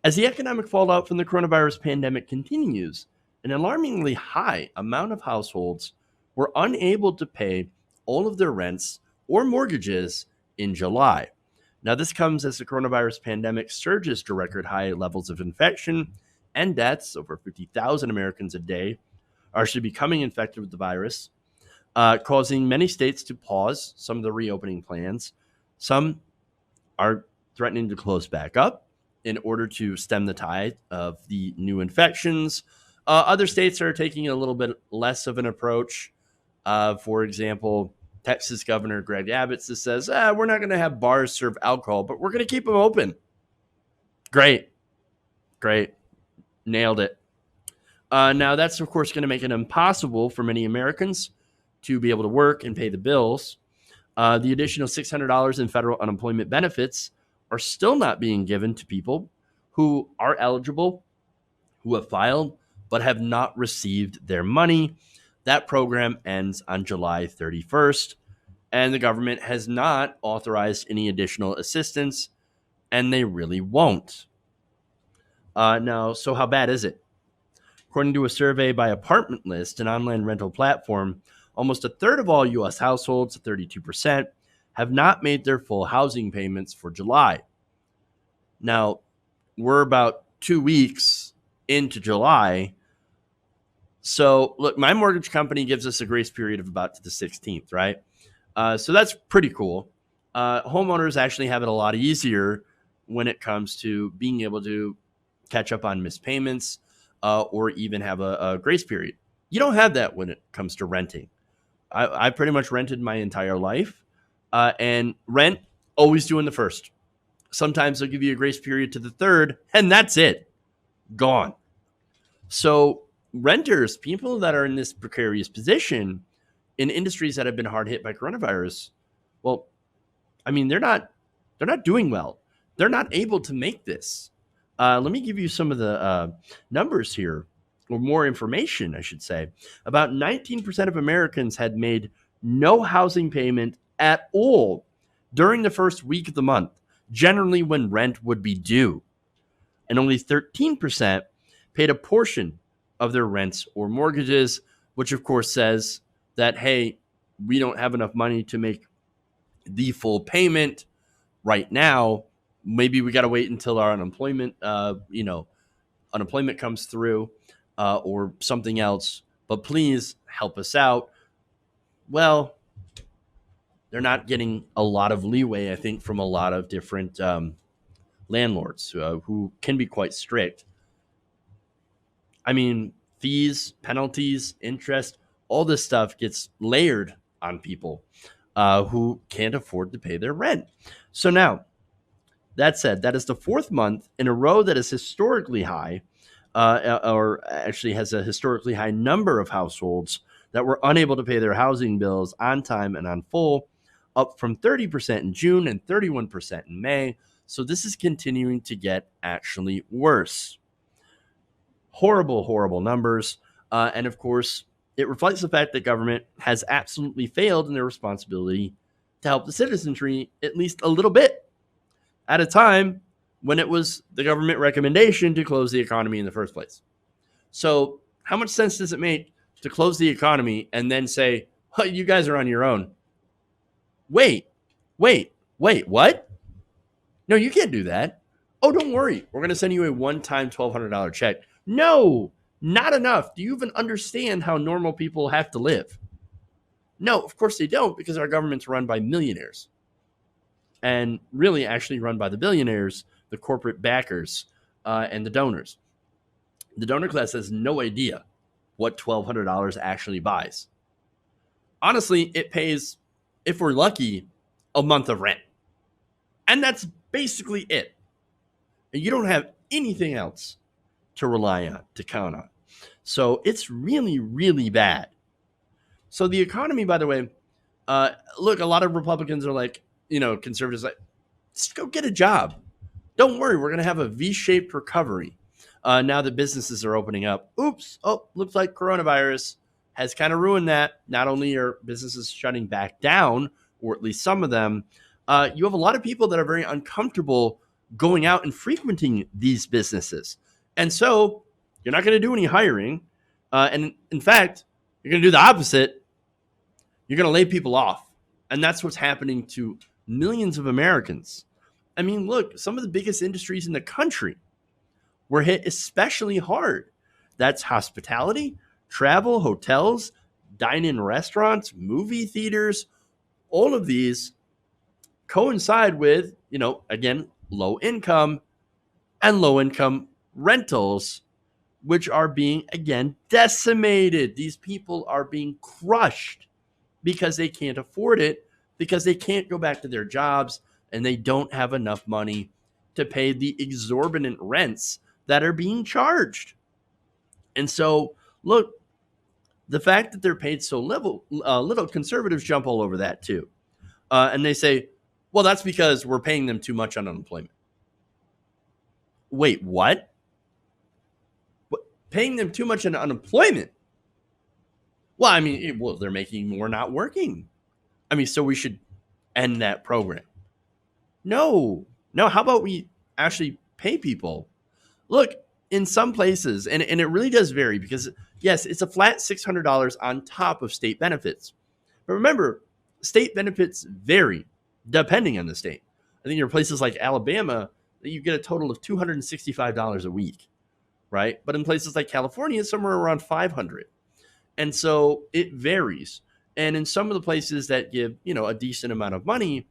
As the economic fallout from the coronavirus pandemic continues, an alarmingly high amount of households were unable to pay all of their rents or mortgages in July. Now, this comes as the coronavirus pandemic surges to record high levels of infection and deaths. Over 50,000 Americans a day are actually becoming infected with the virus, causing many states to pause some of the reopening plans. Some are threatening to close back up in order to stem the tide of the new infections. Other states are taking a little bit less of an approach. For example, Texas Governor Greg Abbott says, we're not going to have bars serve alcohol, but we're going to keep them open. Great. Great. Nailed it. Now, that's, of course, going to make it impossible for many Americans to be able to work and pay the bills. The additional $600 in federal unemployment benefits are still not being given to people who are eligible, who have filed, but have not received their money. That program ends on July 31st, and the government has not authorized any additional assistance, and they really won't. Now, so how bad is it? According to a survey by Apartment List, an online rental platform, almost a third of all U.S. households, 32%, have not made their full housing payments for July. Now, we're about 2 weeks into July. So, look, my mortgage company gives us a grace period of about to the 16th, right? So that's pretty cool. Homeowners actually have it a lot easier when it comes to being able to catch up on missed payments or even have a grace period. You don't have that when it comes to renting. I pretty much rented my entire life, and rent always due in the first. Sometimes they'll give you a grace period to the third, and that's it. Gone. So renters, people that are in this precarious position in industries that have been hard hit by coronavirus, well, I mean, they're not doing well. They're not able to make this. Let me give you some of the numbers here, or more information, I should say. About 19% of Americans had made no housing payment at all during the first week of the month, generally when rent would be due. And only 13% paid a portion of their rents or mortgages, which of course says that, hey, we don't have enough money to make the full payment right now. Maybe we got to wait until our unemployment comes through or something else, but please help us out. Well, they're not getting a lot of leeway, I think, from a lot of different landlords who can be quite strict. I mean, fees, penalties, interest, all this stuff gets layered on people who can't afford to pay their rent. So now, that said, that is the fourth month in a row that is historically high, or actually has a historically high number of households that were unable to pay their housing bills on time and on full, up from 30% in June and 31% in May. So this is continuing to get actually worse. Horrible, horrible numbers. And of course, it reflects the fact that government has absolutely failed in their responsibility to help the citizenry at least a little bit at a time when it was the government recommendation to close the economy in the first place. So how much sense does it make to close the economy and then say, oh, you guys are on your own? Wait, what? No, you can't do that. Oh, don't worry. We're going to send you a one-time $1,200 check. No, not enough. Do you even understand how normal people have to live? No, of course they don't, because our government's run by millionaires. And really actually run by the billionaires, the corporate backers, and the donors. The donor class has no idea what $1,200 actually buys. Honestly, it pays, if we're lucky, a month of rent. And that's basically it. And you don't have anything else to rely on, to count on. So it's really, really bad. So the economy, by the way, look, a lot of Republicans are like, conservatives like, just go get a job. Don't worry, we're going to have a V-shaped recovery now that businesses are opening up. Oops, looks like coronavirus has kind of ruined that. Not only are businesses shutting back down, or at least some of them, you have a lot of people that are very uncomfortable going out and frequenting these businesses. And so you're not going to do any hiring. And in fact, you're going to do the opposite. You're going to lay people off. And that's what's happening to millions of Americans. I mean, look, some of the biggest industries in the country were hit especially hard. That's hospitality, travel, hotels, dine-in restaurants, movie theaters. All of these coincide with, again, low income and low income rentals, which are being, again, decimated. These people are being crushed because they can't afford it, because they can't go back to their jobs and they don't have enough money to pay the exorbitant rents that are being charged. And so, look, the fact that they're paid so little, conservatives jump all over that too. And they say, well, that's because we're paying them too much on unemployment. Wait, what? Paying them too much on unemployment? Well, I mean, they're making more not working. I mean, so we should end that program. No. How about we actually pay people? Look, in some places, and it really does vary because, yes, it's a flat $600 on top of state benefits. But remember, state benefits vary depending on the state. I think there are places like Alabama that you get a total of $265 a week, right? But in places like California, it's somewhere around $500. And so it varies. And in some of the places that give, a decent amount of money,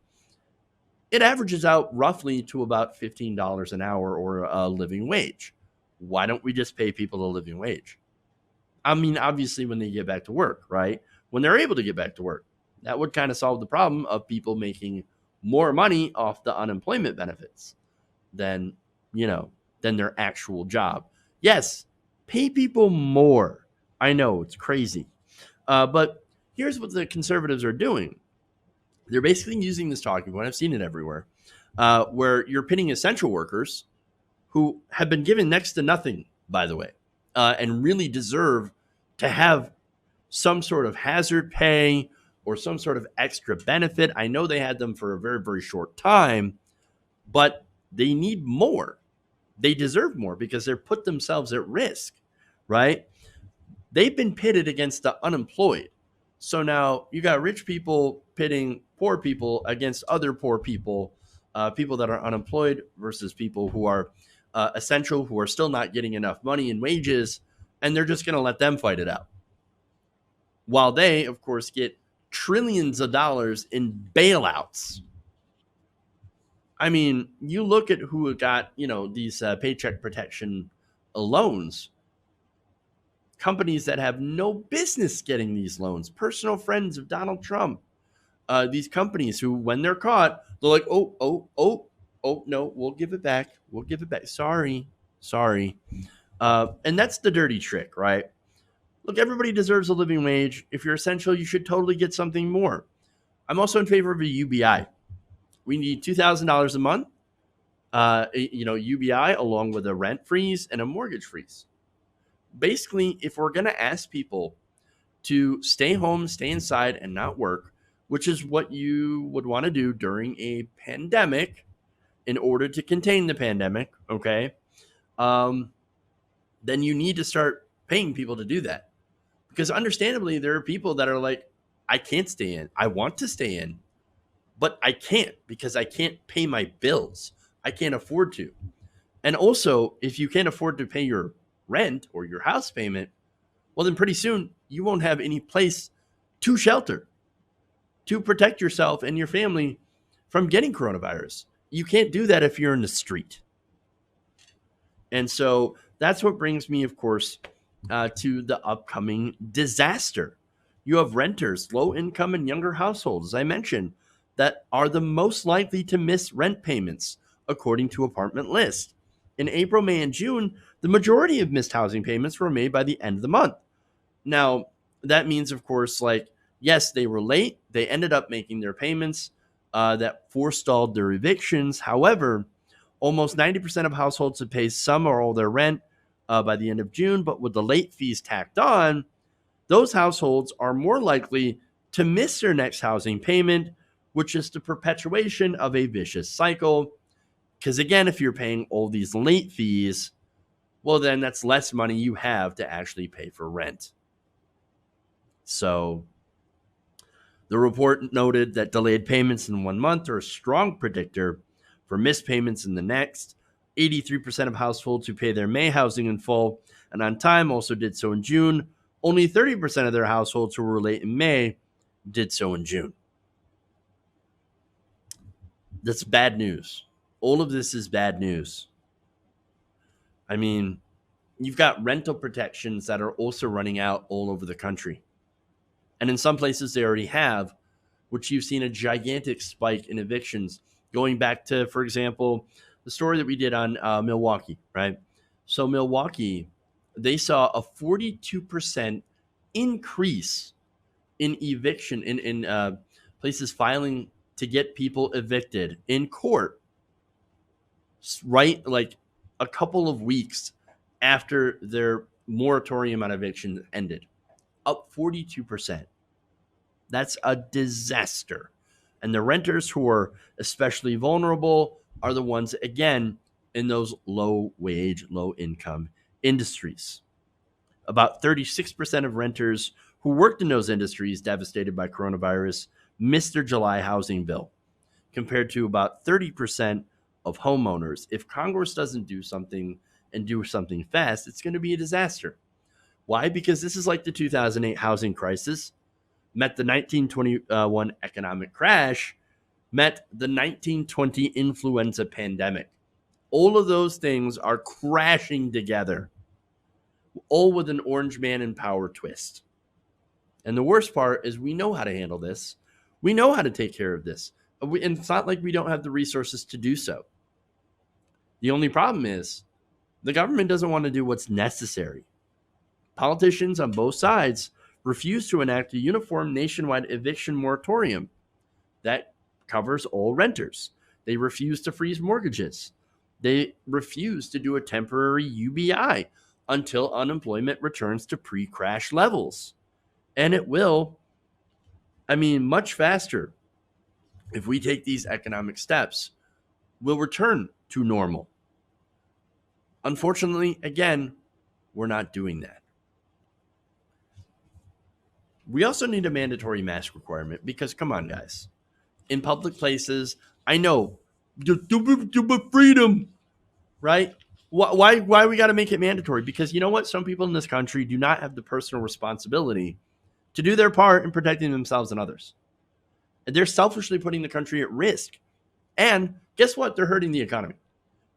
it averages out roughly to about $15 an hour or a living wage. Why don't we just pay people a living wage? I mean, obviously, when they get back to work, right? When they're able to get back to work, that would kind of solve the problem of people making more money off the unemployment benefits than their actual job. Yes, pay people more. I know it's crazy. But here's what the conservatives are doing. They're basically using this talking point. I've seen it everywhere, where you're pitting essential workers who have been given next to nothing, by the way, and really deserve to have some sort of hazard pay or some sort of extra benefit. I know they had them for a very, very short time, but they need more. They deserve more because they're put themselves at risk, right? They've been pitted against the unemployed. So now you got rich people pitting poor people against other poor people, people that are unemployed versus people who are essential, who are still not getting enough money and wages, and they're just going to let them fight it out. While they, of course, get trillions of dollars in bailouts. I mean, you look at who got, these paycheck protection loans. Companies that have no business getting these loans, personal friends of Donald Trump. These companies who, when they're caught, they're like, oh, no, we'll give it back. We'll give it back. Sorry. And that's the dirty trick, right? Look, everybody deserves a living wage. If you're essential, you should totally get something more. I'm also in favor of a UBI. We need $2,000 a month, UBI along with a rent freeze and a mortgage freeze. Basically, if we're going to ask people to stay home, stay inside, and not work, which is what you would want to do during a pandemic in order to contain the pandemic, okay, then you need to start paying people to do that. Because understandably, there are people that are like, I can't stay in. I want to stay in, but I can't because I can't pay my bills. I can't afford to. And also, if you can't afford to pay your rent or your house payment, well, then pretty soon you won't have any place to shelter, to protect yourself and your family from getting coronavirus. You can't do that if you're in the street. And so that's what brings me, of course, to the upcoming disaster. You have renters, low income and younger households, as I mentioned, that are the most likely to miss rent payments, according to Apartment List. In April, May, and June, the majority of missed housing payments were made by the end of the month. Now, that means, of course, yes, they were late. They ended up making their payments that forestalled their evictions. However, almost 90% of households had paid some or all their rent by the end of June, but with the late fees tacked on, those households are more likely to miss their next housing payment, which is the perpetuation of a vicious cycle. Because again, if you're paying all these late fees, well, then that's less money you have to actually pay for rent. So the report noted that delayed payments in 1 month are a strong predictor for missed payments in the next. 83% of households who pay their May housing in full and on time also did so in June. Only 30% of their households who were late in May did so in June. That's bad news. All of this is bad news. I mean, you've got rental protections that are also running out all over the country. And in some places they already have, which you've seen a gigantic spike in evictions going back to, for example, the story that we did on Milwaukee, right? So Milwaukee, they saw a 42% increase in eviction in places filing to get people evicted in court, right? Like a couple of weeks after their moratorium on eviction ended, up 42%. That's a disaster. And the renters who are especially vulnerable are the ones, again, in those low wage, low income industries. About 36% of renters who worked in those industries devastated by coronavirus missed their July housing bill, compared to about 30% of homeowners. If Congress doesn't do something and do something fast, it's going to be a disaster. Why? Because this is like the 2008 housing crisis, met the 1921 economic crash, met the 1920 influenza pandemic. All of those things are crashing together, all with an orange man in power twist. And the worst part is we know how to handle this. We know how to take care of this. And it's not like we don't have the resources to do so. The only problem is the government doesn't want to do what's necessary. Politicians on both sides refuse to enact a uniform nationwide eviction moratorium that covers all renters. They refuse to freeze mortgages. They refuse to do a temporary UBI until unemployment returns to pre-crash levels. And it will, much faster if we take these economic steps, we'll return to normal. Unfortunately, again, we're not doing that. We also need a mandatory mask requirement because, come on, guys. In public places, I know, freedom, right? Why we got to make it mandatory? Because you know what? Some people in this country do not have the personal responsibility to do their part in protecting themselves and others. And they're selfishly putting the country at risk. And guess what? They're hurting the economy.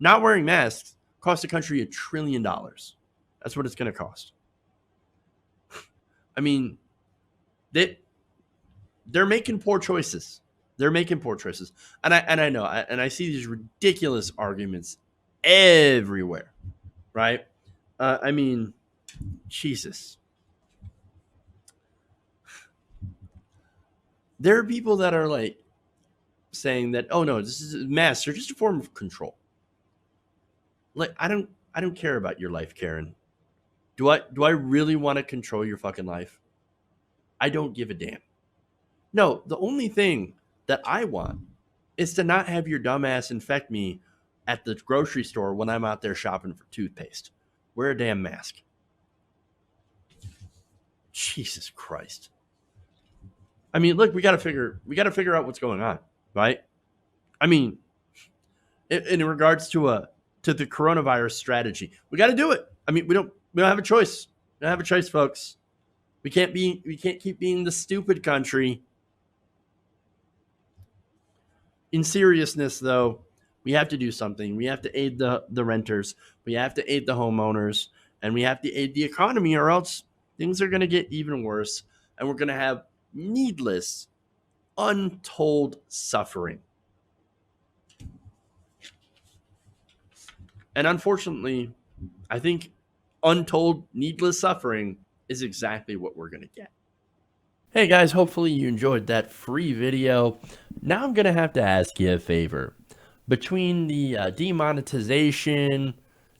Not wearing masks costs the country $1 trillion. That's what it's going to cost. They're making poor choices. They're making poor choices. And I know, and I see these ridiculous arguments everywhere, right? Jesus. There are people that are like saying that, oh no, this is masks are just a form of control. Like, I don't care about your life, Karen. Do I really want to control your fucking life? I don't give a damn. No, the only thing that I want is to not have your dumbass infect me at the grocery store when I'm out there shopping for toothpaste. Wear a damn mask. Jesus Christ. Look, we got to figure out what's going on, right? In regards to the coronavirus strategy, we got to do it. We don't have a choice. We don't have a choice, folks. We can't keep being the stupid country. In seriousness, though, we have to do something. We have to aid the renters. We have to aid the homeowners, and we have to aid the economy, or else things are going to get even worse, and we're going to have needless, untold suffering. And unfortunately, I think untold, needless suffering is exactly what we're going to get. Hey guys, hopefully you enjoyed that free video. Now I'm going to have to ask you a favor. Between the demonetization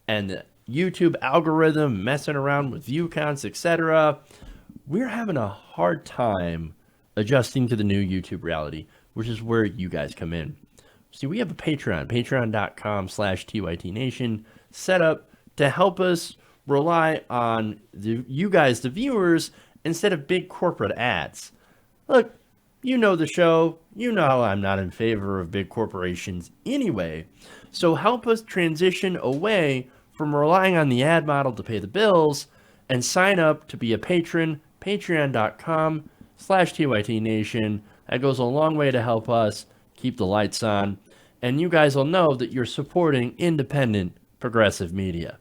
and the YouTube algorithm messing around with view counts, etc., we're having a hard time adjusting to the new YouTube reality, which is where you guys come in. See, we have a Patreon, patreon.com/TYTNation, set up to help us rely on you guys, the viewers, instead of big corporate ads. Look, you know the show. You know I'm not in favor of big corporations anyway. So help us transition away from relying on the ad model to pay the bills and sign up to be a patron, patreon.com/TYTNation. That goes a long way to help us keep the lights on. And you guys will know that you're supporting independent progressive media.